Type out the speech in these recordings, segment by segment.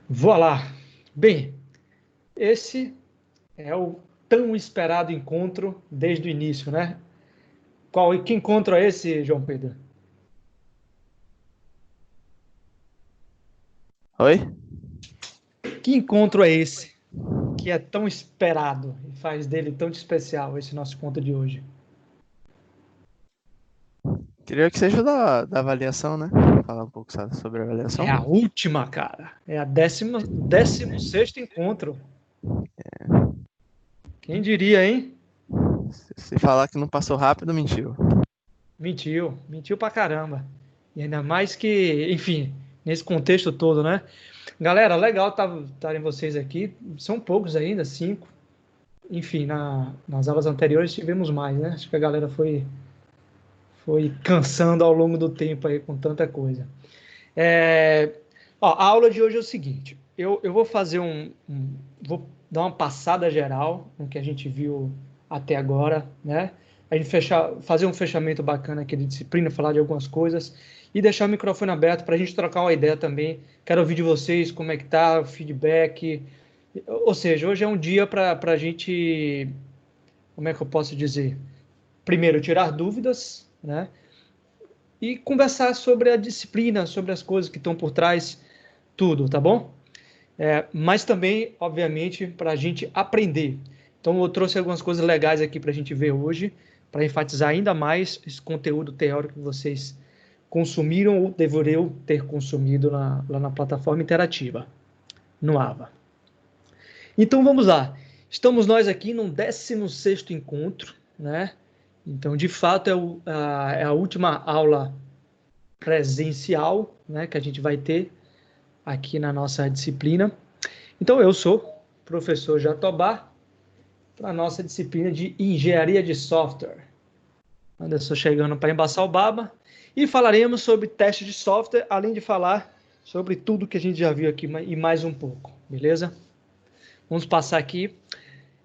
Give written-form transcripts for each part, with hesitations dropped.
Voilá! Bem, esse é o tão esperado encontro desde o início, né? Que encontro é esse, João Pedro? Oi? Que encontro é esse que é tão esperado e faz dele tão de especial esse nosso encontro de hoje? Queria que seja da avaliação, né? Falar um pouco sobre a É avaliação. a última, cara. É a 16º encontro. Quem diria, hein? Se falar que não passou rápido, mentiu. Mentiu, mentiu pra caramba. E ainda mais que, enfim, nesse contexto todo, né? Galera, legal estarem vocês aqui. São poucos ainda, 5. Enfim, nas aulas anteriores tivemos mais, né? Acho que a galera foi cansando ao longo do tempo aí com tanta coisa. É, ó, a aula de hoje é o seguinte: eu vou fazer vou dar uma passada geral no que a gente viu até agora, né? A gente fazer um fechamento bacana aqui de disciplina, falar de algumas coisas e deixar o microfone aberto para a gente trocar uma ideia também. Quero ouvir de vocês como é que tá, o feedback. Ou seja, hoje é um dia para a gente, como é que eu posso dizer? Primeiro, tirar dúvidas, né? E conversar sobre a disciplina, sobre as coisas que estão por trás, tudo, tá bom? Mas também, obviamente, para a gente aprender. Então, eu trouxe algumas coisas legais aqui para a gente ver hoje, para enfatizar ainda mais esse conteúdo teórico que vocês consumiram ou deveriam ter consumido lá na plataforma interativa, no AVA. Então, vamos lá. Estamos nós aqui no 16º encontro, né? Então, de fato, é a última aula presencial, né, que a gente vai ter aqui na nossa disciplina. Então, eu sou o professor Jatobá para a nossa disciplina de Engenharia de Software. Anderson chegando para embaçar o baba. E falaremos sobre teste de software, além de falar sobre tudo que a gente já viu aqui e mais um pouco, beleza? Vamos passar aqui.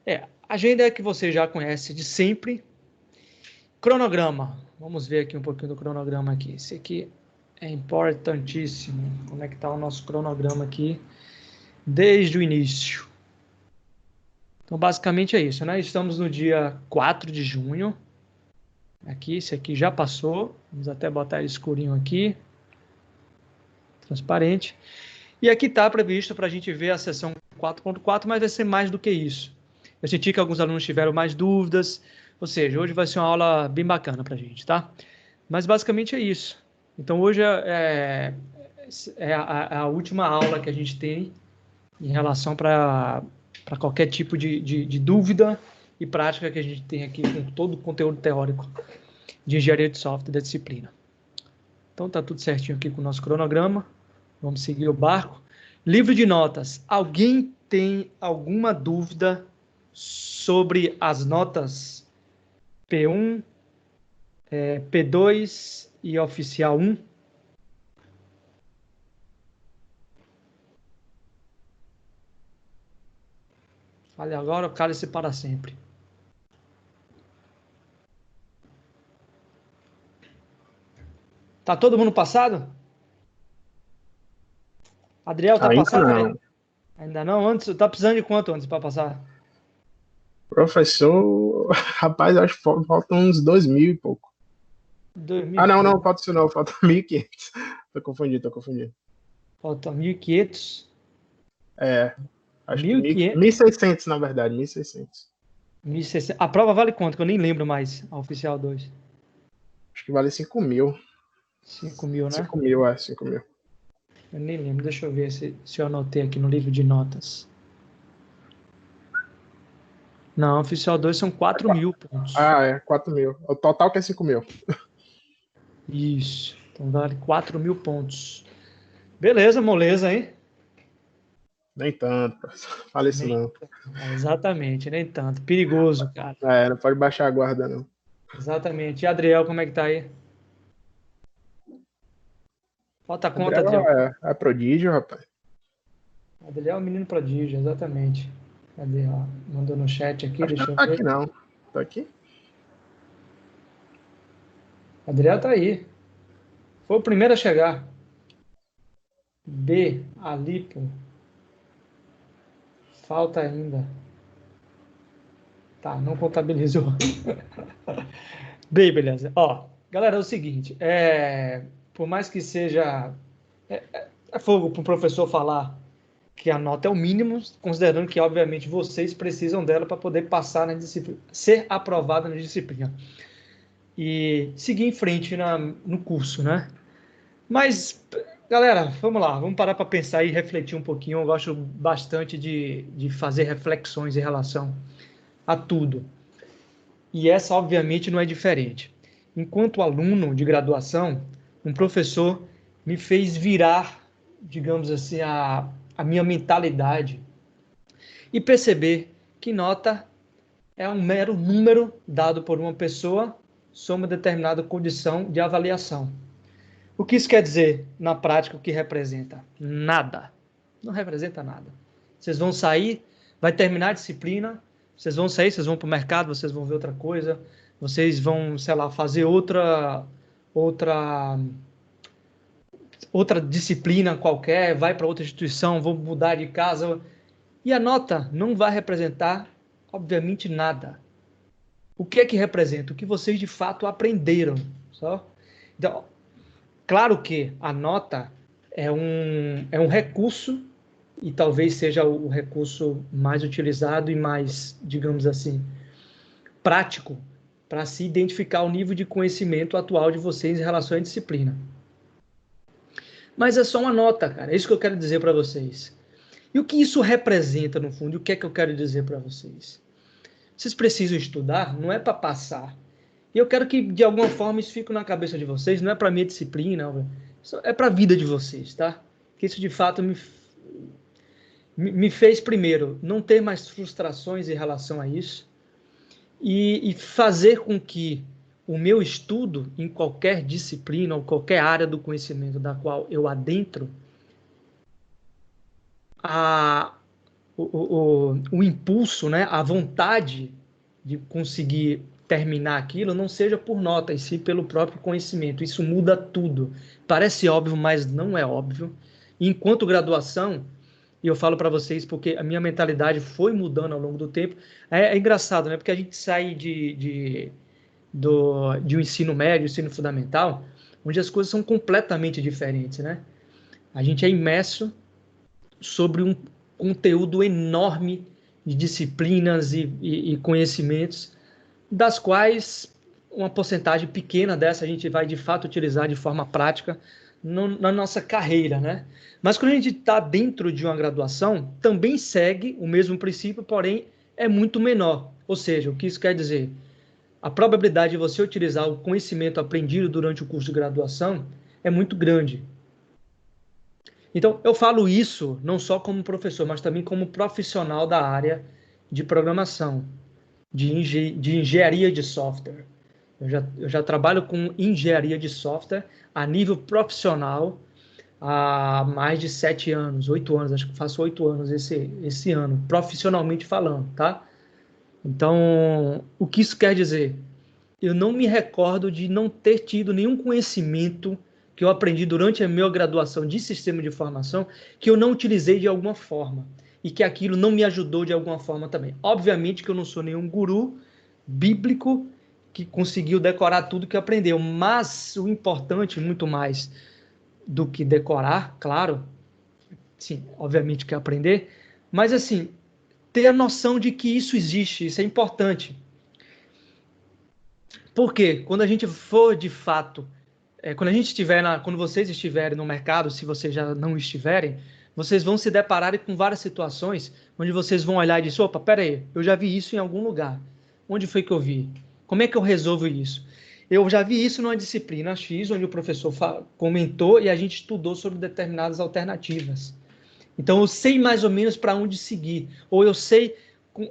A agenda é que você já conhece de sempre. Cronograma. Vamos ver aqui um pouquinho do cronograma aqui. Esse aqui é importantíssimo. Como é que está o nosso cronograma aqui desde o início? Então, basicamente é isso, né? Estamos no dia 4 de junho. Aqui, esse aqui já passou. Vamos até botar ele escurinho aqui. Transparente. E aqui está previsto para a gente ver a sessão 4.4, mas vai ser mais do que isso. Eu senti que alguns alunos tiveram mais dúvidas. Ou seja, hoje vai ser uma aula bem bacana para a gente, tá? Mas basicamente é isso. Então, hoje é a última aula que a gente tem em relação para qualquer tipo de dúvida e prática que a gente tem aqui com todo o conteúdo teórico de engenharia de software da disciplina. Então tá tudo certinho aqui com o nosso cronograma. Vamos seguir o barco. Livro de notas. Alguém tem alguma dúvida sobre as notas P1, P2 e oficial 1? Fale agora, cale-se para sempre. Tá todo mundo passado? Adriel, tá Ainda passado, Adriel? não. Ainda não? Antes, tá precisando de quanto antes para passar? Professor, rapaz, acho que faltam uns 2.000 e pouco. 2.000 Ah, e não, não, pouco. falta isso não, falta 1.500. Tô confundindo, tô confundindo. Falta 1.500. É, acho que 1.500. 1.600 na verdade, 1.600. 1.600. A prova vale quanto? Que eu nem lembro mais. A oficial 2. Acho que vale 5.000. 5.000, né? 5.000, 5.000. Eu nem lembro. Deixa eu ver se eu anotei aqui no livro de notas. Não, oficial 2 são 4.000 pontos. Ah, é, 4.000. O total que é 5.000. Isso. Então vale 4.000 pontos. Beleza, moleza, hein? Nem tanto, professor. Fala isso Nem não. exatamente, nem tanto. Perigoso, cara. É, não pode baixar a guarda, não. Exatamente. E Adriel, como é que tá aí? Falta quanto, Adriano Adriel? é prodígio, rapaz. Adriel é um menino prodígio, exatamente. Cadê? Ó, mandou no chat aqui, Acho que deixa não eu tá aqui, ver. não. Tá aqui? Adriel tá aí. Foi o primeiro a chegar. B, Alipo. Falta ainda. Tá, não contabilizou. Bem, beleza. Ó, galera, é o seguinte, por mais que seja fogo para o professor falar que a nota é o mínimo, considerando que, obviamente, vocês precisam dela para poder passar na disciplina, ser aprovado na disciplina e seguir em frente no curso, né? Mas, galera, vamos lá, vamos parar para pensar e refletir um pouquinho. Eu gosto bastante de fazer reflexões em relação a tudo. E essa, obviamente, não é diferente. Enquanto aluno de graduação, um professor me fez virar, digamos assim, a minha mentalidade e perceber que nota é um mero número dado por uma pessoa sob uma determinada condição de avaliação. O que isso quer dizer na prática? O que representa? Nada. Não representa nada. Vocês vão sair, vai terminar a disciplina, vocês vão sair, vocês vão para o mercado, vocês vão ver outra coisa, vocês vão, sei lá, fazer outra disciplina qualquer, vai para outra instituição, vão mudar de casa, e a nota não vai representar, obviamente, nada. O que é que representa? O que vocês de fato aprenderam, só? Então, claro que a nota é um recurso, e talvez seja o recurso mais utilizado e mais, digamos assim, prático para se identificar o nível de conhecimento atual de vocês em relação à disciplina. Mas é só uma nota, cara. É isso que eu quero dizer para vocês. E o que isso representa, no fundo? E o que é que eu quero dizer para vocês? Vocês precisam estudar, não é para passar. E eu quero que, de alguma forma, isso fique na cabeça de vocês. Não é para minha disciplina, é para a vida de vocês, tá? Que isso, de fato, me fez, primeiro, não ter mais frustrações em relação a isso e fazer com que o meu estudo em qualquer disciplina ou qualquer área do conhecimento da qual eu adentro, o impulso, né, a vontade de conseguir terminar aquilo não seja por nota, e sim pelo próprio conhecimento. Isso muda tudo. Parece óbvio, mas não é óbvio. E enquanto graduação, e eu falo para vocês porque a minha mentalidade foi mudando ao longo do tempo, é engraçado, né? Porque a gente sai de um ensino médio, ensino fundamental, onde as coisas são completamente diferentes, né? A gente é imerso sobre um conteúdo enorme de disciplinas e conhecimentos, das quais uma porcentagem pequena dessa a gente vai de fato utilizar de forma prática na nossa carreira, né? Mas quando a gente está dentro de uma graduação, também segue o mesmo princípio, porém é muito menor. Ou seja, o que isso quer dizer? A probabilidade de você utilizar o conhecimento aprendido durante o curso de graduação é muito grande. Então, eu falo isso não só como professor, mas também como profissional da área de programação, de engenharia de software. Eu já trabalho com engenharia de software a nível profissional há mais de 7 anos, 8 anos, acho que faço 8 anos esse ano, profissionalmente falando, tá? Então, o que isso quer dizer? Eu não me recordo de não ter tido nenhum conhecimento que eu aprendi durante a minha graduação de sistema de informação que eu não utilizei de alguma forma e que aquilo não me ajudou de alguma forma também. Obviamente que eu não sou nenhum guru bíblico que conseguiu decorar tudo que aprendeu, mas o importante, muito mais do que decorar, claro, sim, obviamente que aprender, mas assim, ter a noção de que isso existe, isso é importante. Porque quando a gente for de fato, quando vocês estiverem no mercado, se vocês já não estiverem, vocês vão se deparar com várias situações onde vocês vão olhar e dizer, opa, peraí, eu já vi isso em algum lugar. Onde foi que eu vi? Como é que eu resolvo isso? Eu já vi isso numa disciplina X, onde o professor comentou e a gente estudou sobre determinadas alternativas. Então eu sei mais ou menos para onde seguir, ou eu sei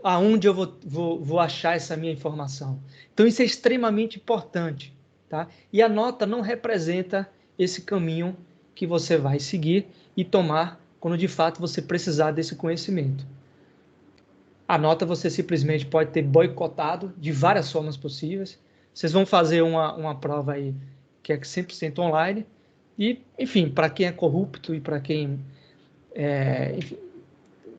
aonde eu vou achar essa minha informação. Então isso é extremamente importante, tá? E a nota não representa esse caminho que você vai seguir e tomar quando de fato você precisar desse conhecimento. A nota você simplesmente pode ter boicotado de várias formas possíveis. Vocês vão fazer uma prova aí que é 100% online e, enfim, para quem é corrupto e para quem enfim,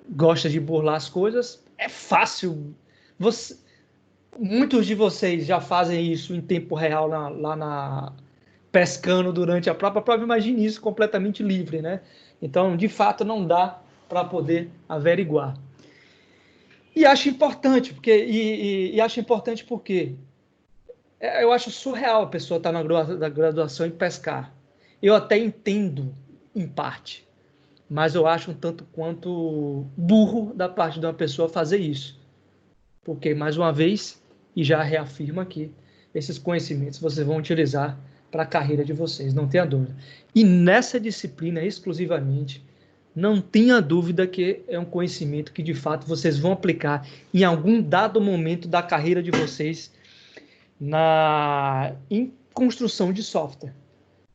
gosta de burlar as coisas, é fácil. Muitos de vocês já fazem isso em tempo real pescando durante a própria prova. Imagine isso completamente livre, né? Então, de fato, não dá para poder averiguar. E acho importante, porque eu acho surreal a pessoa estar na graduação e pescar. Eu até entendo, em parte, mas eu acho um tanto quanto burro da parte de uma pessoa fazer isso. Porque, mais uma vez, e já reafirmo aqui, esses conhecimentos vocês vão utilizar para a carreira de vocês, não tenha dúvida. E nessa disciplina, exclusivamente, não tenha dúvida que é um conhecimento que, de fato, vocês vão aplicar em algum dado momento da carreira de vocês em construção de software.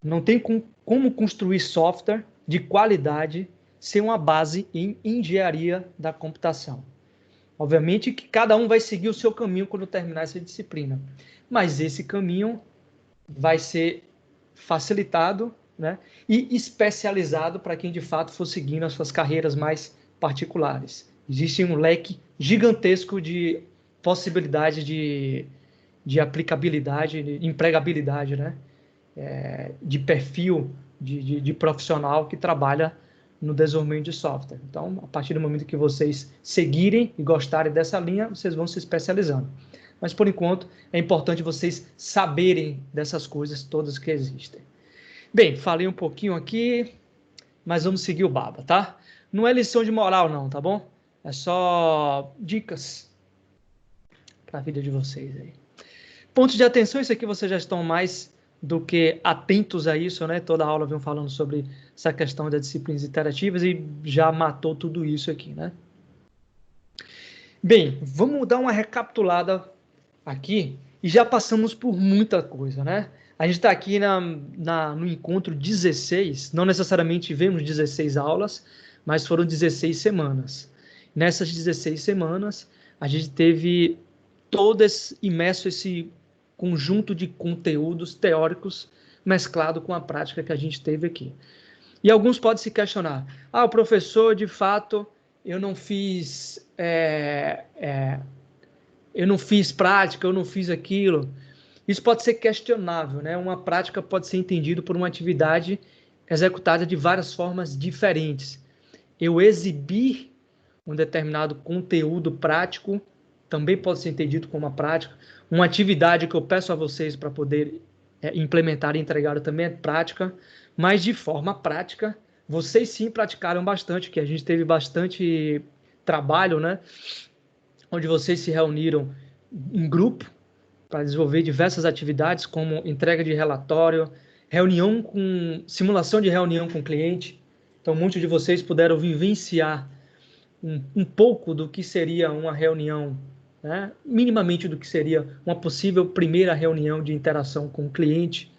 Não tem como construir software de qualidade sem uma base em engenharia da computação. Obviamente que cada um vai seguir o seu caminho quando terminar essa disciplina, mas esse caminho vai ser facilitado, né, e especializado para quem de fato for seguindo as suas carreiras mais particulares. Existe um leque gigantesco de possibilidade de aplicabilidade, de empregabilidade, né, de perfil de profissional que trabalha no desenvolvimento de software. Então, a partir do momento que vocês seguirem e gostarem dessa linha, vocês vão se especializando. Mas, por enquanto, é importante vocês saberem dessas coisas todas que existem. Bem, falei um pouquinho aqui, mas vamos seguir o baba, tá? Não é lição de moral, não, tá bom? É só dicas para a vida de vocês aí. Pontos de atenção, isso aqui vocês já estão mais do que atentos a isso, né? Toda a aula vem falando sobre essa questão das disciplinas interativas e já matou tudo isso aqui, né? Bem, vamos dar uma recapitulada aqui e já passamos por muita coisa, né? A gente está aqui no encontro 16, não necessariamente tivemos 16 aulas, mas foram 16 semanas. Nessas 16 semanas, a gente teve imerso esse conjunto de conteúdos teóricos mesclado com a prática que a gente teve aqui. E alguns podem se questionar, o professor, de fato, eu não fiz prática, eu não fiz aquilo. Isso pode ser questionável, né? Uma prática pode ser entendida por uma atividade executada de várias formas diferentes. Eu exibir um determinado conteúdo prático também pode ser entendido como uma prática. Uma atividade que eu peço a vocês para poder implementar e entregar também é prática, mas de forma prática, vocês sim praticaram bastante, que a gente teve bastante trabalho, né? Onde vocês se reuniram em grupo para desenvolver diversas atividades, como entrega de relatório, simulação de reunião com o cliente. Então, muitos de vocês puderam vivenciar um pouco do que seria uma reunião, né? Minimamente do que seria uma possível primeira reunião de interação com o cliente.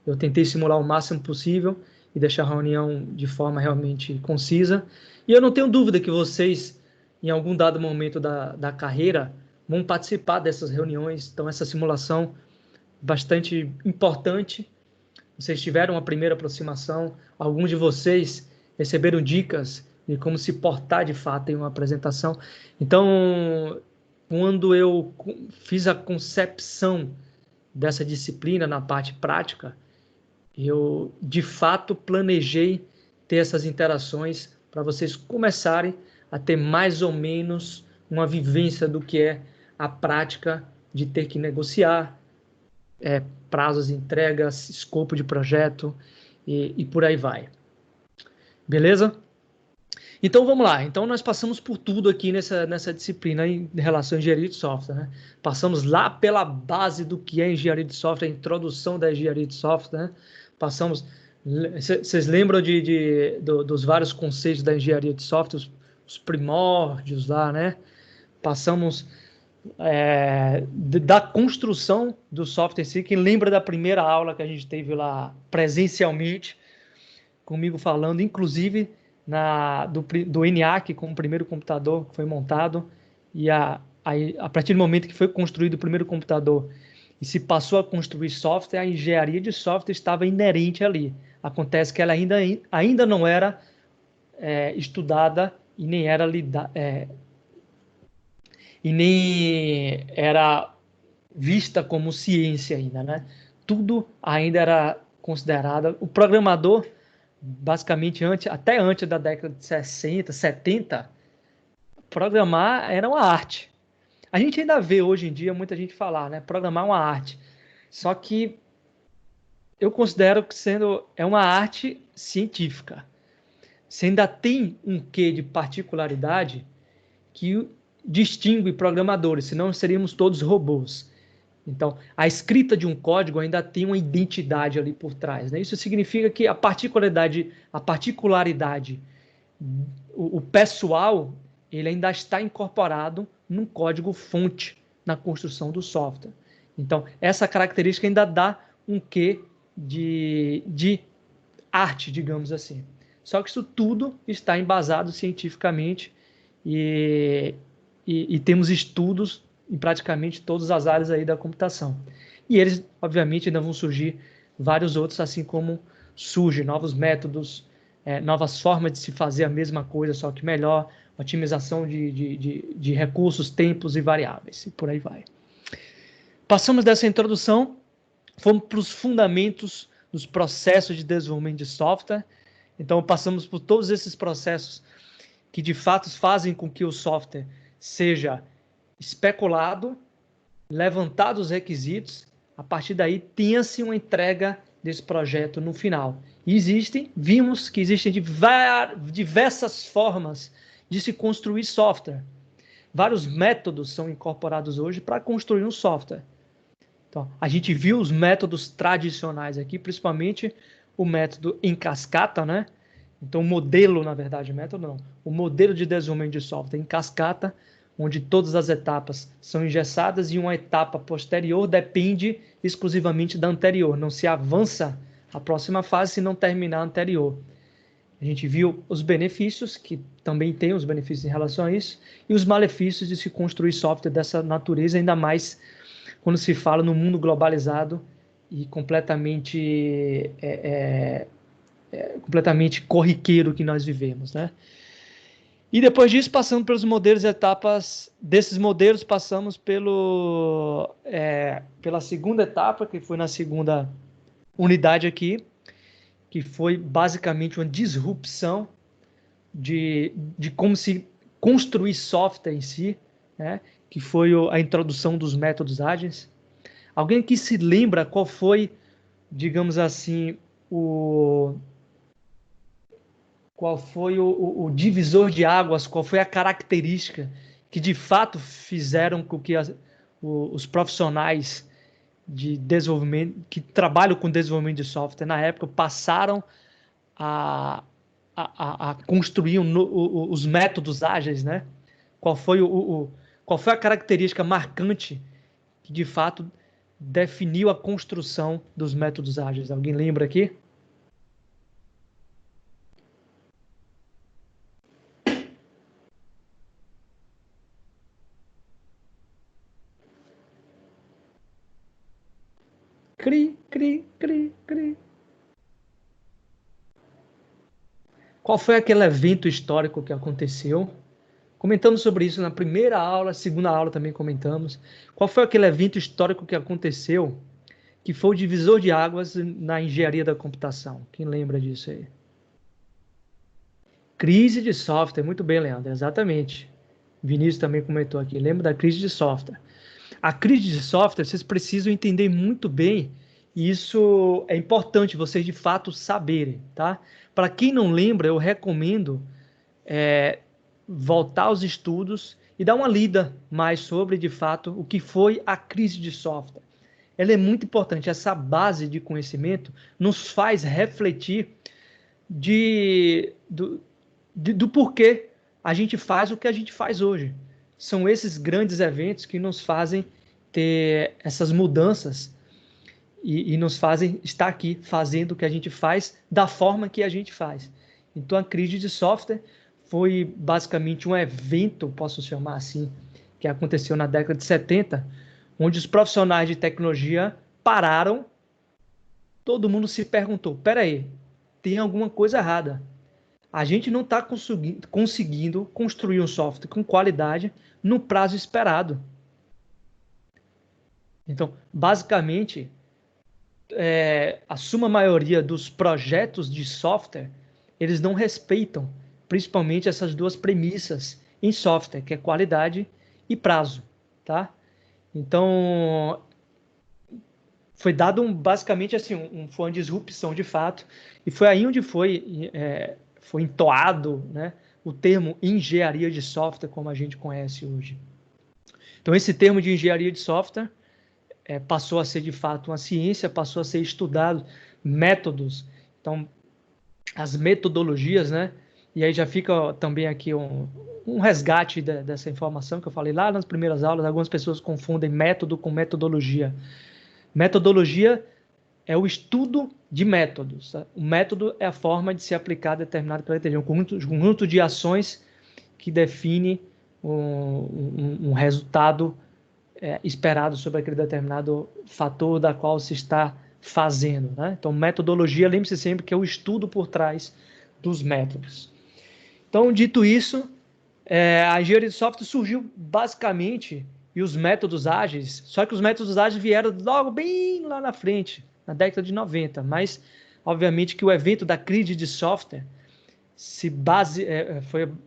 Eu tentei simular o máximo possível e deixar a reunião de forma realmente concisa. E eu não tenho dúvida que vocês, em algum dado momento da carreira, vão participar dessas reuniões. Então, essa simulação bastante importante. Vocês tiveram uma primeira aproximação. Alguns de vocês receberam dicas de como se portar de fato em uma apresentação. Então, quando eu fiz a concepção dessa disciplina na parte prática, eu de fato planejei ter essas interações para vocês começarem a ter mais ou menos uma vivência do que é a prática de ter que negociar prazos de entregas, escopo de projeto e por aí vai. Beleza? Então vamos lá. Então nós passamos por tudo aqui nessa disciplina em relação à engenharia de software, né? Passamos lá pela base do que é engenharia de software, a introdução da engenharia de software, né? Passamos. Vocês lembram dos vários conceitos da engenharia de software, os primórdios lá, né? Passamos da construção do software em si. Quem lembra da primeira aula que a gente teve lá presencialmente, comigo falando, inclusive do ENIAC, com o primeiro computador que foi montado, e a partir do momento que foi construído o primeiro computador e se passou a construir software, a engenharia de software estava inerente ali. Acontece que ela ainda não era estudada e nem era e nem era vista como ciência ainda, né? Tudo ainda era considerado. O programador, basicamente, até antes da década de 60, 70, programar era uma arte. A gente ainda vê hoje em dia muita gente falar, né? Programar é uma arte. Só que eu considero que é uma arte científica. Você ainda tem um quê de particularidade que distingue programadores, senão seríamos todos robôs. Então, a escrita de um código ainda tem uma identidade ali por trás, né? Isso significa que a particularidade, o pessoal, ele ainda está incorporado num código fonte na construção do software. Então, essa característica ainda dá um quê de arte, digamos assim. Só que isso tudo está embasado cientificamente e temos estudos em praticamente todas as áreas aí da computação. E eles, obviamente, ainda vão surgir vários outros, assim como surgem novos métodos, novas formas de se fazer a mesma coisa, só que melhor, otimização de recursos, tempos e variáveis, e por aí vai. Passamos dessa introdução, fomos para os fundamentos dos processos de desenvolvimento de software. Então, passamos por todos esses processos que, de fato, fazem com que o software seja especulado, levantado os requisitos, a partir daí tenha-se uma entrega desse projeto no final. E vimos que existem diversas formas de se construir software. Vários métodos são incorporados hoje para construir um software. Então, a gente viu os métodos tradicionais aqui, principalmente o método em cascata, né? Então, o modelo, na verdade, método não. O modelo de desenvolvimento de software em cascata, onde todas as etapas são engessadas e uma etapa posterior depende exclusivamente da anterior. Não se avança a próxima fase se não terminar a anterior. A gente viu os benefícios, que também tem os benefícios em relação a isso, e os malefícios de se construir software dessa natureza, ainda mais quando se fala no mundo globalizado e completamente corriqueiro que nós vivemos, né? E depois disso, passando pelos modelos e etapas, desses modelos, passamos pela segunda etapa, que foi na segunda unidade aqui, que foi basicamente uma disrupção de como se construir software em si, né? Que foi a introdução dos métodos ágeis. Alguém que se lembra qual foi, digamos assim, qual foi o divisor de águas, qual foi a característica que de fato fizeram com que os profissionais de desenvolvimento, que trabalham com desenvolvimento de software na época, passaram a construir os métodos ágeis, né? Qual foi a característica marcante que de fato definiu a construção dos métodos ágeis? Alguém lembra aqui? Cri, cri, cri, cri. Qual foi aquele evento histórico que aconteceu? Comentamos sobre isso na primeira aula, segunda aula também comentamos. Qual foi aquele evento histórico que aconteceu que foi o divisor de águas na engenharia da computação? Quem lembra disso aí? Crise de software. Muito bem, Leandro. Exatamente. Vinícius também comentou aqui. Lembra da crise de software. A crise de software, vocês precisam entender muito bem, e isso é importante vocês de fato saberem, tá? Para quem não lembra, eu recomendo voltar aos estudos e dar uma lida mais sobre, de fato, o que foi a crise de software. Ela é muito importante. Essa base de conhecimento nos faz refletir do porquê a gente faz o que a gente faz hoje. São esses grandes eventos que nos fazem ter essas mudanças e nos fazem estar aqui fazendo o que a gente faz da forma que a gente faz. Então, a crise de software foi basicamente um evento, posso chamar assim, que aconteceu na década de 70, onde os profissionais de tecnologia pararam, todo mundo se perguntou, peraí, tem alguma coisa errada. a gente não está conseguindo construir um software com qualidade no prazo esperado. Então, basicamente, a suma maioria dos projetos de software, eles não respeitam principalmente essas duas premissas em software, que é qualidade e prazo, tá? Então, foi dado basicamente assim, foi uma disrupção de fato, e foi aí onde foi entoado, né, o termo engenharia de software, como a gente conhece hoje. Então, esse termo de engenharia de software passou a ser de fato uma ciência, passou a ser estudado, métodos, então as metodologias, né? E aí já fica também aqui um resgate dessa informação que eu falei lá nas primeiras aulas. Algumas pessoas confundem método com metodologia. Metodologia é o estudo de métodos. Tá? O método é a forma de se aplicar determinado característica, um conjunto de ações que define um resultado esperado sobre aquele determinado fator da qual se está fazendo. Né? Então, metodologia, lembre-se sempre que é o estudo por trás dos métodos. Então, dito isso, a engenharia de software surgiu basicamente, e os métodos ágeis, só que os métodos ágeis vieram logo bem lá na frente, na década de 90, mas, obviamente, que o evento da crise de software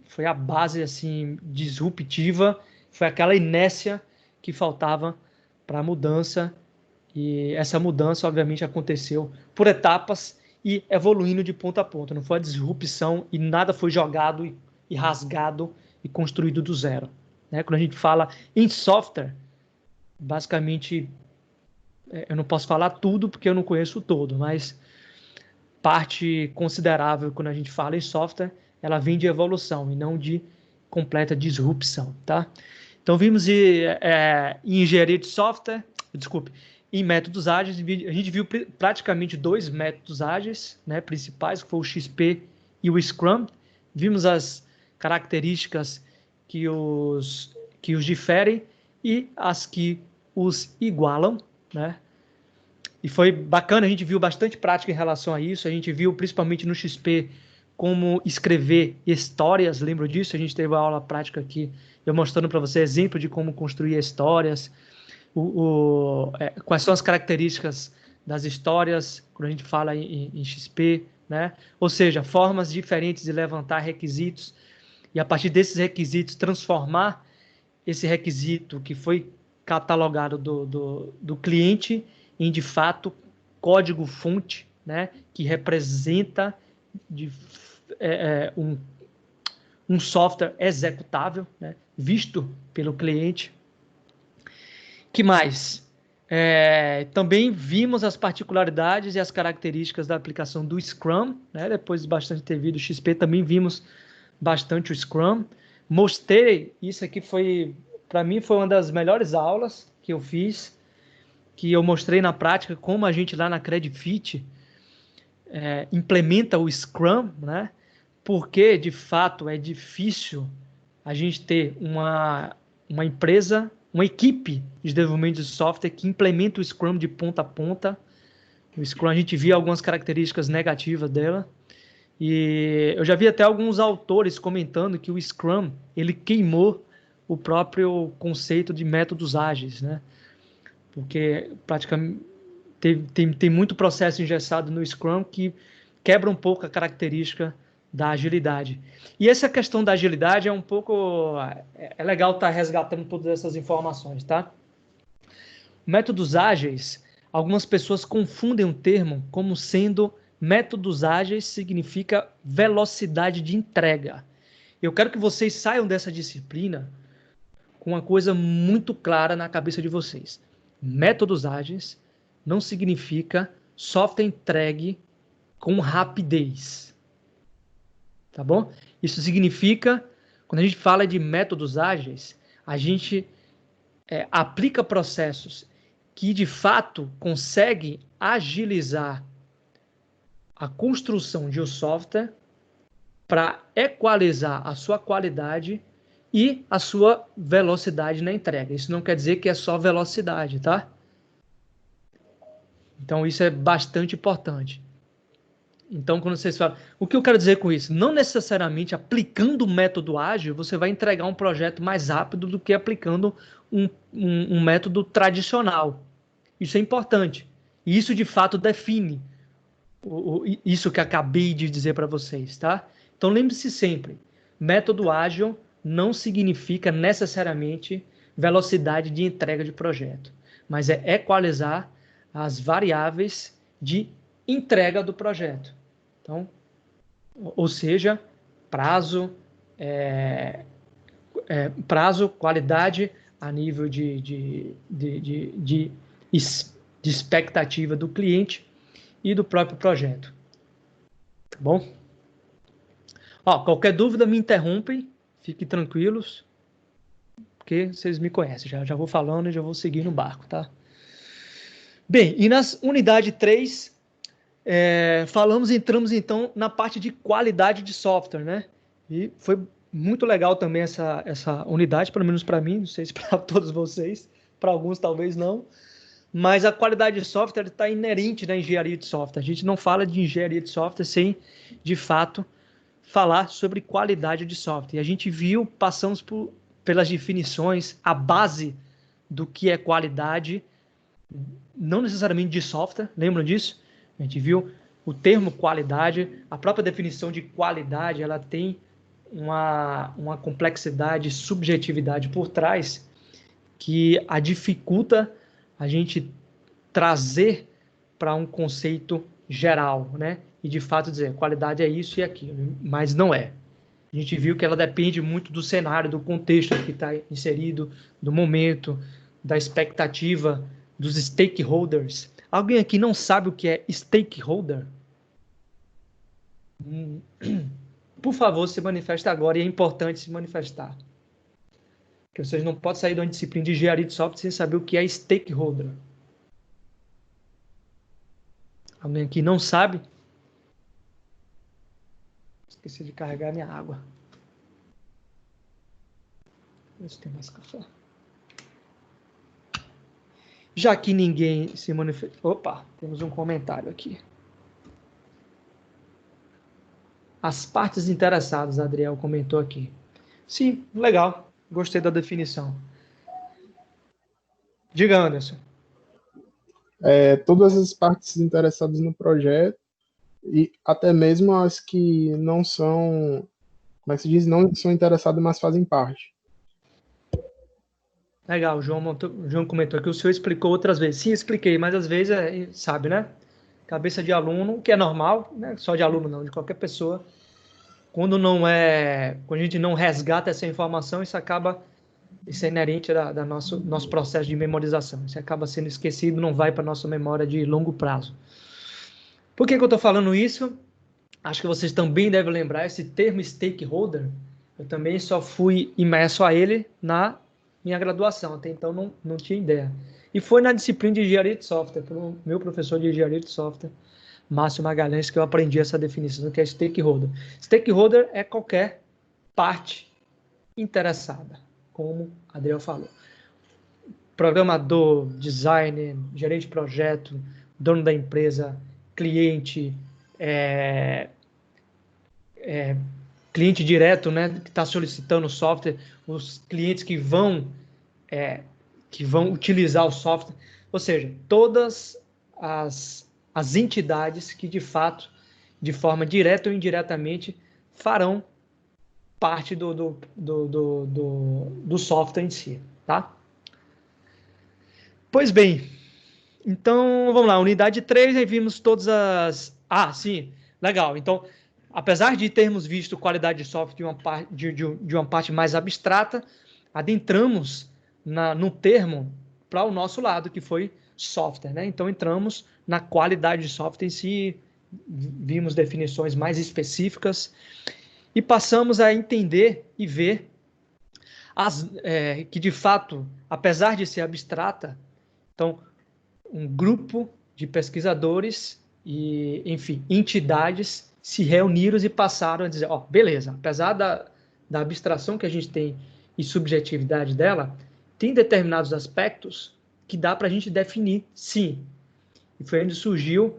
foi a base assim, disruptiva, foi aquela inércia que faltava para a mudança, e essa mudança, obviamente, aconteceu por etapas e evoluindo de ponta a ponta. Não foi a disrupção e nada foi jogado e rasgado e construído do zero. Né? Quando a gente fala em software, basicamente, eu não posso falar tudo porque eu não conheço todo, mas parte considerável quando a gente fala em software, ela vem de evolução e não de completa disrupção, tá? Então, vimos em engenharia de software, desculpe, em métodos ágeis, a gente viu praticamente dois métodos ágeis, né, principais, que foi o XP e o Scrum. Vimos as características que os diferem e as que os igualam, né? E foi bacana, a gente viu bastante prática em relação a isso, a gente viu principalmente no XP como escrever histórias, lembro disso? A gente teve uma aula prática aqui, eu mostrando para você exemplo de como construir histórias, quais são as características das histórias, quando a gente fala em XP, né? Ou seja, formas diferentes de levantar requisitos e a partir desses requisitos transformar esse requisito que foi catalogado do cliente em, de fato, código-fonte, né? Que representa um software executável, né? Visto pelo cliente. Que mais? Também vimos as particularidades e as características da aplicação do Scrum, né? Depois de bastante ter visto o XP, também vimos bastante o Scrum. Mostrei, isso aqui para mim, foi uma das melhores aulas que eu fiz, que eu mostrei na prática como a gente lá na Credfit implementa o Scrum, né? Porque, de fato, é difícil a gente ter uma empresa, uma equipe de desenvolvimento de software que implementa o Scrum de ponta a ponta. O Scrum, a gente via algumas características negativas dela. E eu já vi até alguns autores comentando que o Scrum, ele queimou o próprio conceito de métodos ágeis, né? Porque praticamente tem muito processo engessado no Scrum que quebra um pouco a característica da agilidade. E essa questão da agilidade é um pouco... É legal estar resgatando todas essas informações, tá? Métodos ágeis, algumas pessoas confundem o termo como sendo métodos ágeis significa velocidade de entrega. Eu quero que vocês saiam dessa disciplina com uma coisa muito clara na cabeça de vocês. Métodos ágeis não significa software entregue com rapidez. Tá bom? Isso significa, quando a gente fala de métodos ágeis, a gente aplica processos que, de fato, conseguem agilizar a construção de um software para equalizar a sua qualidade e a sua velocidade na entrega. Isso não quer dizer que é só velocidade, tá? Então, isso é bastante importante. Então, quando vocês falam... O que eu quero dizer com isso? Não necessariamente aplicando o método ágil, você vai entregar um projeto mais rápido do que aplicando um método tradicional. Isso é importante. E isso, de fato, define isso que acabei de dizer para vocês, tá? Então, lembre-se sempre, método ágil não significa necessariamente velocidade de entrega de projeto, mas é equalizar as variáveis de entrega do projeto. Então, ou seja, prazo, qualidade a nível de expectativa do cliente e do próprio projeto. Tá bom? Ó, qualquer dúvida me interrompem, fiquem tranquilos, porque vocês me conhecem, já vou falando e já vou seguir no barco, tá? Bem, e na unidade 3, entramos então na parte de qualidade de software, né? E foi muito legal também essa unidade, pelo menos para mim, não sei se para todos vocês, para alguns talvez não, mas a qualidade de software está inerente na engenharia de software. A gente não fala de engenharia de software sem, de fato, falar sobre qualidade de software. E a gente passamos pelas definições, a base do que é qualidade, não necessariamente de software, lembram disso? A gente viu o termo qualidade, a própria definição de qualidade, ela tem uma complexidade, subjetividade por trás que a dificulta a gente trazer para um conceito geral, né? E de fato dizer, qualidade é isso e aquilo, mas não é. A gente viu que ela depende muito do cenário, do contexto que está inserido, do momento, da expectativa dos stakeholders. Alguém aqui não sabe o que é stakeholder? Por favor, se manifeste agora, e é importante se manifestar. Porque vocês não podem sair de uma disciplina de engenharia de software sem saber o que é stakeholder. Alguém aqui não sabe? Esqueci de carregar minha água. Vê se tem mais café. Já que ninguém se manifestou... Opa, temos um comentário aqui. As partes interessadas, Adriel comentou aqui. Sim, legal. Gostei da definição. Diga, Anderson. Todas as partes interessadas no projeto e até mesmo as que não são, como é que se diz, não são interessadas, mas fazem parte. Legal, o João comentou que o senhor explicou outras vezes. Sim, expliquei, mas às vezes, sabe, né? Cabeça de aluno, que é normal, né? Só de aluno não, de qualquer pessoa. Quando a gente não resgata essa informação, isso é inerente da nosso processo de memorização. Isso acaba sendo esquecido, não vai para a nossa memória de longo prazo. Por que eu estou falando isso? Acho que vocês também devem lembrar esse termo stakeholder. Eu também só fui imerso a ele na minha graduação. Até então não tinha ideia. E foi na disciplina de engenharia de software, pelo meu professor de engenharia de software, Márcio Magalhães, que eu aprendi essa definição, que é stakeholder. Stakeholder é qualquer parte interessada, como Adriel falou. Programador, designer, gerente de projeto, dono da empresa, cliente, cliente direto, né, que está solicitando o software, os clientes que vão utilizar o software, ou seja, todas as entidades que, de fato, de forma direta ou indiretamente, farão parte do software em si, tá? Pois bem, então, vamos lá, unidade 3, aí vimos todas as... Ah, sim, legal. Então, apesar de termos visto qualidade de software de uma parte mais abstrata, adentramos no termo para o nosso lado, que foi software, né? Então, entramos na qualidade de software em si, vimos definições mais específicas e passamos a entender e ver que, de fato, apesar de ser abstrata, então, um grupo de pesquisadores e, enfim, entidades se reuniram e passaram a dizer, beleza, apesar da abstração que a gente tem e subjetividade dela, tem determinados aspectos que dá para a gente definir, sim. E foi onde surgiu,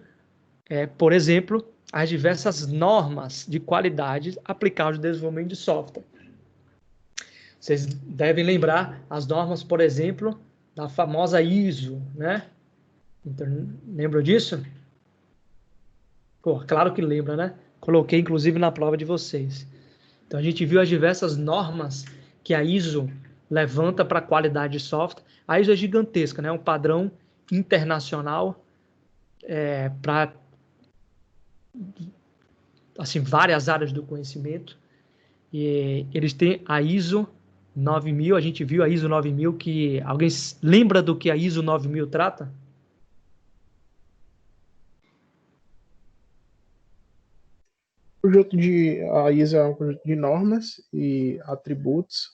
por exemplo, as diversas normas de qualidade aplicadas no desenvolvimento de software. Vocês devem lembrar as normas, por exemplo, da famosa ISO, né? Então, lembram disso? Pô, claro que lembra, né? Coloquei, inclusive, na prova de vocês. Então, a gente viu as diversas normas que a ISO levanta para a qualidade de software. A ISO é gigantesca, né? É um padrão internacional para assim, várias áreas do conhecimento. E eles têm a ISO 9000, a gente viu a ISO 9000, que alguém lembra do que a ISO 9000 trata? A ISO é um conjunto de normas e atributos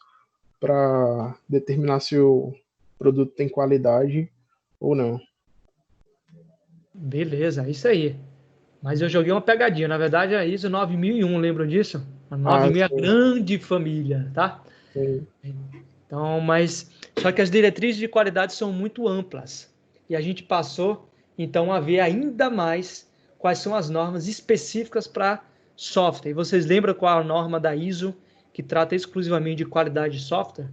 para determinar se o produto tem qualidade ou não. Beleza, é isso aí. Mas eu joguei uma pegadinha. Na verdade, a ISO 9001, lembram disso? A 9000 é a Sim, grande família, tá? sim. Então, mas só que as diretrizes de qualidade são muito amplas. E a gente passou, então, a ver ainda mais quais são as normas específicas para software. E vocês lembram qual a norma da ISO que trata exclusivamente de qualidade de software?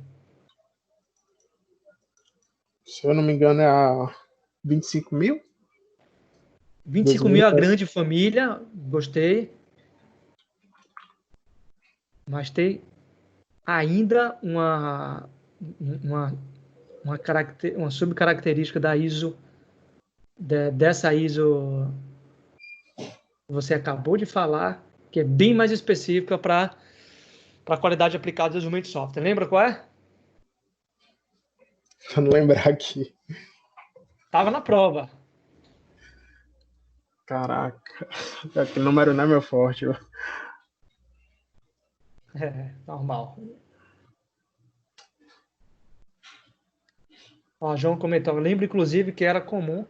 Se eu não me engano, é a 25.000? 25.000 é a 2007. grande família, gostei. Mas tem ainda uma subcaracterística da ISO, dessa ISO que você acabou de falar, que é bem mais específica para a qualidade aplicada do desenvolvimento de software. Lembra qual é? Pra não lembrar aqui. Estava na prova. Caraca. Aquele número não é meu forte. É, normal. Ó, João comentou, lembro inclusive que era comum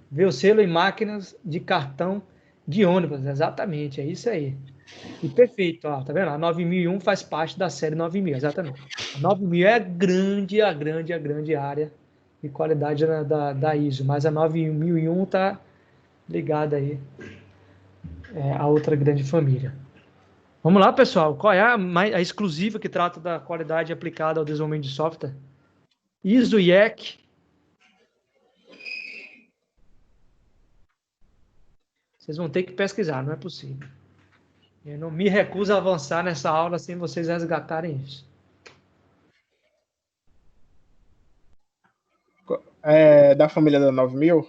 ver o selo em máquinas de cartão de ônibus. Exatamente, é isso aí. E perfeito, ó, tá vendo? A 9001 faz parte da série 9000, exatamente. A 9000 é a grande área de qualidade da ISO, mas a 9001 está ligada aí a outra grande família. Vamos lá, pessoal. Qual é a exclusiva que trata da qualidade aplicada ao desenvolvimento de software? ISO IEC. Vocês vão ter que pesquisar, não é possível. Eu não me recuso a avançar nessa aula sem vocês resgatarem isso. É da família da 9000?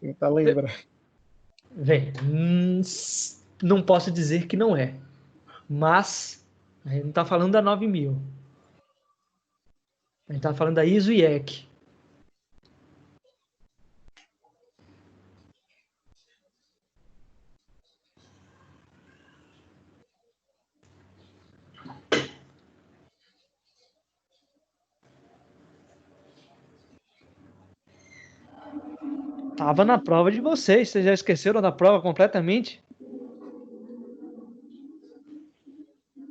Tentar lembrar. Vem, não posso dizer que não é, mas a gente não está falando da 9000. A gente está falando da ISO IEC. Tava na prova de vocês já esqueceram da prova completamente?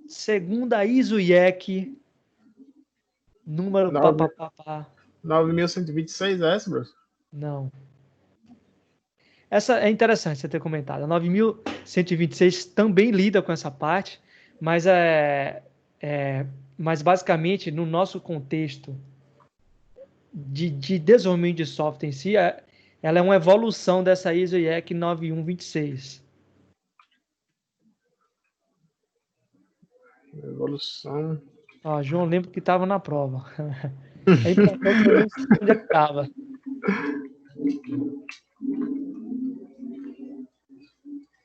Segunda ISO IEC, número papapá. 9.126 é essa, Bruce? Não. Essa é interessante você ter comentado. A 9126 também lida com essa parte, mas mas basicamente no nosso contexto de desenvolvimento de software em si, ela é uma evolução dessa ISO IEC 9126. Evolução. Ó, João, lembro que estava na prova. É importante eu nem sei onde é que estava.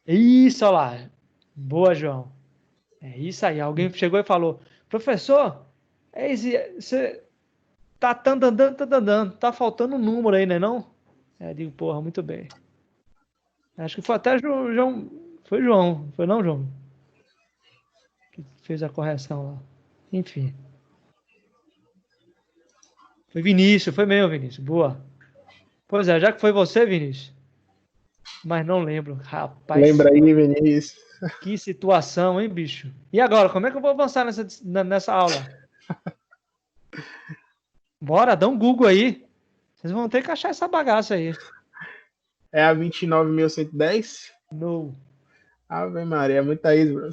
Isso, olha lá. Boa, João. É isso aí. Alguém chegou e falou, professor, você tá andando, tá faltando um número aí, né não? Eu digo, porra, muito bem. Acho que foi até João, foi João, foi não, João? Que fez a correção lá. Enfim. Foi Vinícius, foi mesmo, Vinícius. Boa. Pois é, já que foi você, Vinícius. Mas não lembro. Rapaz, Lembra aí, Vinícius? que situação, hein, bicho? E agora, como é que eu vou avançar nessa aula? Bora, dá um Google aí. Vocês vão ter que achar essa bagaça aí. É a 29.110? No. Ave Maria, muita isso, bro.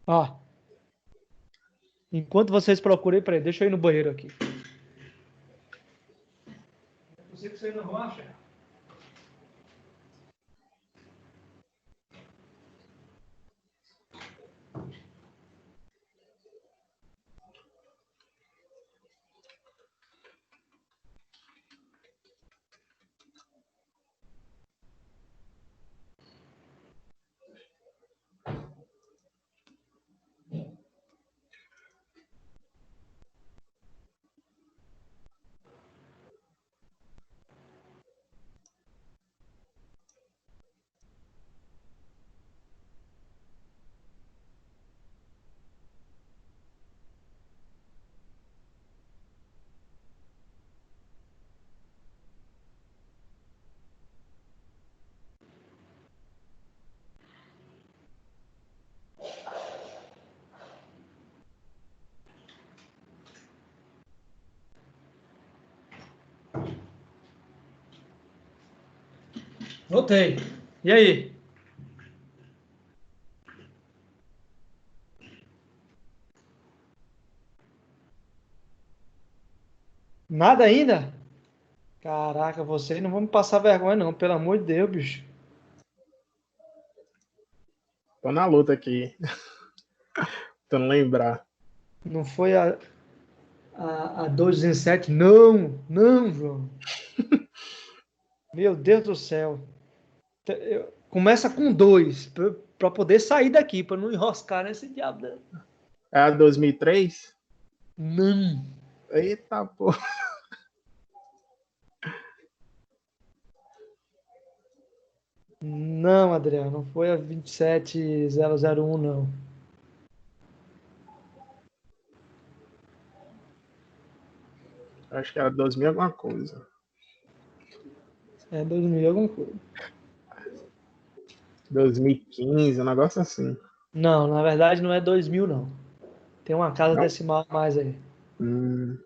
Ó, enquanto vocês procurem, peraí, deixa eu ir no banheiro aqui. Eu sei que vocês não vão achar. Voltei. E aí? Nada ainda? Caraca, vocês não vão me passar vergonha, não, pelo amor de Deus, bicho. Tô na luta aqui. Tentando lembrar. Não foi a 217? Não, não, João. Meu Deus do céu. Começa com 2, para poder sair daqui, para não enroscar nesse diabo. É a 2003? Não. Eita, pô. Não, Adriano, não foi a 27001, não. Acho que era 2000 alguma coisa. É 2000 alguma coisa. 2015, um negócio assim. Não, na verdade não é 2000, não. Tem uma casa Não? decimal a mais aí. Hum,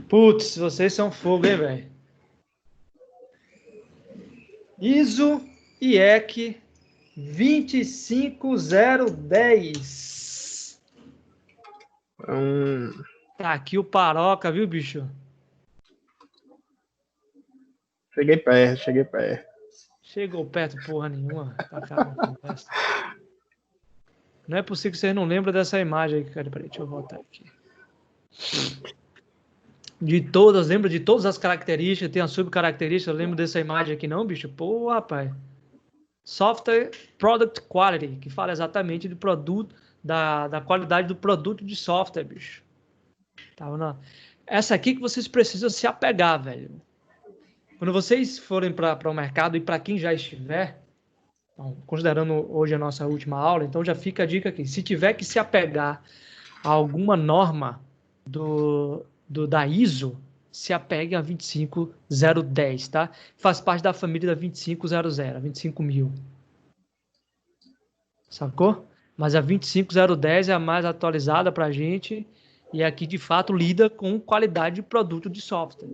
Putz, vocês são fogo, hein, velho? ISO IEC 25010. Tá aqui o Paroca, viu, bicho? cheguei perto, cheguei perto. Chegou perto porra nenhuma. Pra cá uma conversa. Não é possível que vocês não lembram dessa imagem aí, cara. Peraí, deixa eu voltar aqui. De todas, lembra de todas as características, tem a subcaracterística, eu lembro dessa imagem aqui não, bicho? Pô, rapaz. Software Product Quality, que fala exatamente do produto, da qualidade do produto de software, bicho. Tá, não? Essa aqui que vocês precisam se apegar, velho. Quando vocês forem para o mercado e para quem já estiver, então, considerando hoje a nossa última aula, então já fica a dica aqui. Se tiver que se apegar a alguma norma da ISO, se apegue a 25010, tá? Faz parte da família da 2500, 25000. Sacou? Mas a 25010 é a mais atualizada para a gente e aqui de fato lida com qualidade de produto de software.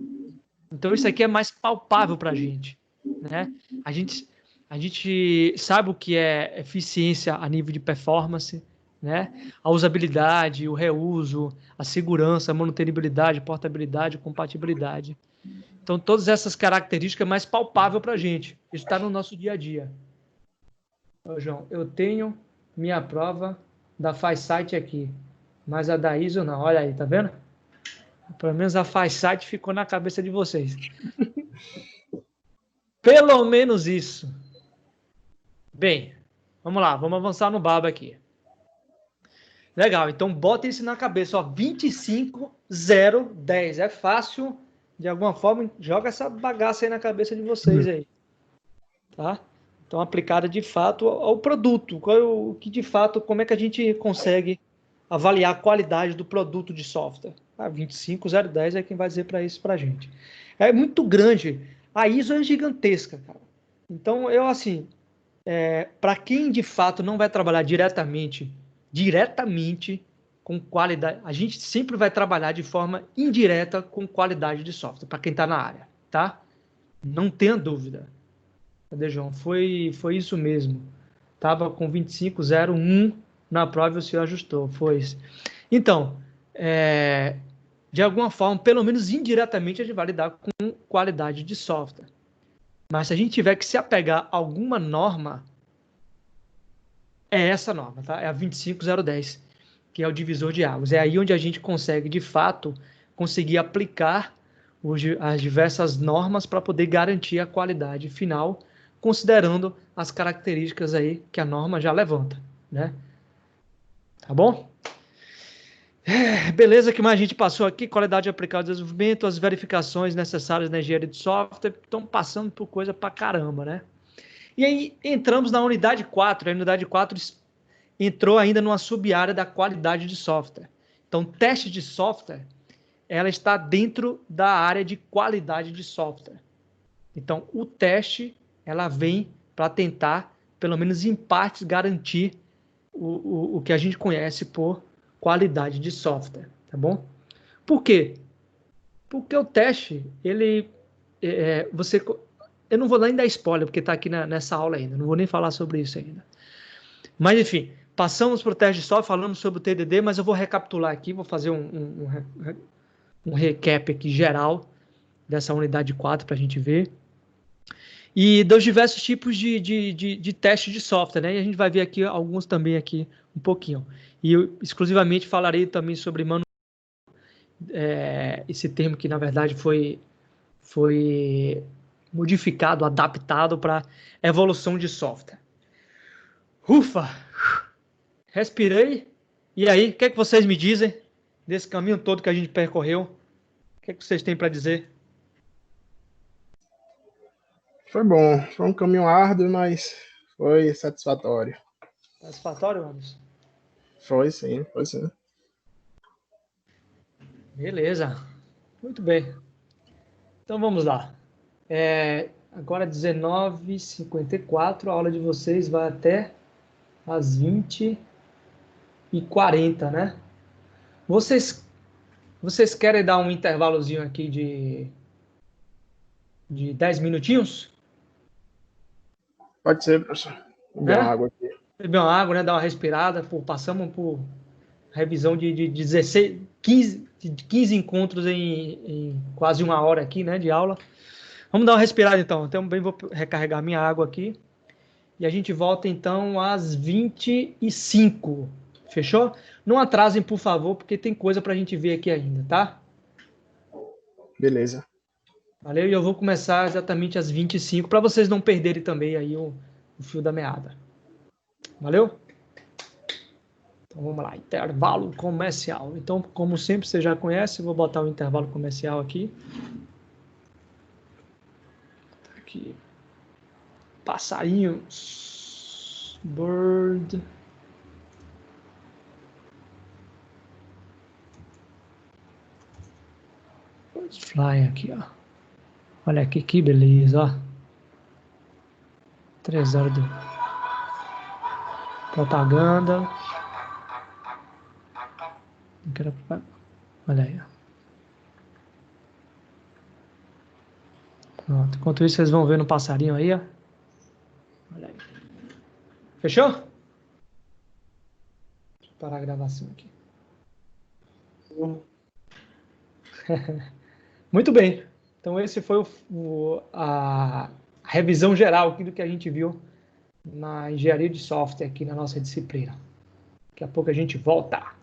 Então isso aqui é mais palpável para a gente, né? A gente sabe o que é eficiência a nível de performance, né? A usabilidade, o reuso, a segurança, a manutenibilidade, portabilidade, compatibilidade. Então todas essas características é mais palpável para a gente. Isso está no nosso dia a dia. Ô, João, eu tenho minha prova da FiSight aqui, mas a da ISO não. Olha aí, tá vendo? Pelo menos a FiSight ficou na cabeça de vocês. Pelo menos isso. Bem, vamos lá, vamos avançar no baba aqui. Legal, então bota isso na cabeça, ó, 25010. É fácil, de alguma forma, joga essa bagaça aí na cabeça de vocês aí, tá? Então, aplicada de fato ao produto. Qual é o que de fato, como é que a gente consegue avaliar a qualidade do produto de software? 25010 é quem vai dizer para isso para a gente. É muito grande. A ISO é gigantesca, cara. Então, eu assim, para quem de fato não vai trabalhar diretamente com qualidade, a gente sempre vai trabalhar de forma indireta com qualidade de software, para quem está na área, tá? Não tenha dúvida. Cadê, João? Foi isso mesmo. Estava com 25,01 na prova e o senhor ajustou. Foi isso. Então, de alguma forma, pelo menos indiretamente, a gente vai lidar com qualidade de software. Mas se a gente tiver que se apegar a alguma norma, é essa norma, tá? É a 25010, que é o divisor de águas. É aí onde a gente consegue, de fato, conseguir aplicar as diversas normas para poder garantir a qualidade final, considerando as características aí que a norma já levanta, né? Tá bom? Beleza, que mais a gente passou aqui? Qualidade aplicada ao desenvolvimento, as verificações necessárias na engenharia de software, estão passando por coisa pra caramba, né? E aí entramos na unidade 4, a unidade 4 entrou ainda numa sub-área da qualidade de software. Então, teste de software, ela está dentro da área de qualidade de software. Então, o teste, ela vem para tentar, pelo menos em partes, garantir o que a gente conhece por qualidade de software, tá bom? Por quê? Porque o teste, eu não vou nem dar spoiler, porque está aqui nessa aula ainda, não vou nem falar sobre isso ainda. Mas, enfim, passamos para o teste de software, falamos sobre o TDD, mas eu vou recapitular aqui, vou fazer um recap aqui geral dessa unidade 4 para a gente ver. E dos diversos tipos de teste de software, né? E a gente vai ver aqui alguns também aqui um pouquinho. E eu exclusivamente falarei também sobre esse termo que na verdade foi modificado, adaptado para evolução de software. Ufa! Respirei. E aí, o que é que vocês me dizem desse caminho todo que a gente percorreu? O que é que vocês têm para dizer? Foi bom. Foi um caminho árduo, mas foi satisfatório. Satisfatório, Anderson? Foi sim, foi sim. Beleza. Muito bem. Então vamos lá. Agora 19h54, a aula de vocês vai até às 20h40, né? Vocês querem dar um intervalozinho aqui de 10 minutinhos? Pode ser, professor. Beber uma água aqui. Beber uma água, né? Dar uma respirada. Passamos por revisão de 16, 15 encontros em quase uma hora aqui, né? De aula. Vamos dar uma respirada, então. Também vou recarregar minha água aqui. E a gente volta, então, às 25. Fechou? Não atrasem, por favor, porque tem coisa para a gente ver aqui ainda, tá? Beleza. Valeu? E eu vou começar exatamente às 25, para vocês não perderem também aí o fio da meada. Valeu? Então, vamos lá. Intervalo comercial. Então, como sempre, você já conhece, vou botar o intervalo comercial aqui. Aqui. Passarinhos. Bird. Birds fly aqui, ó. Olha aqui que beleza, ó. 3 horas de propaganda. Olha aí, ó. Pronto. Enquanto isso, vocês vão ver no passarinho aí, ó. Olha aí. Fechou? Deixa eu parar a gravação aqui. Muito bem. Então, esse foi a revisão geral aqui do que a gente viu na engenharia de software aqui na nossa disciplina. Daqui a pouco a gente volta.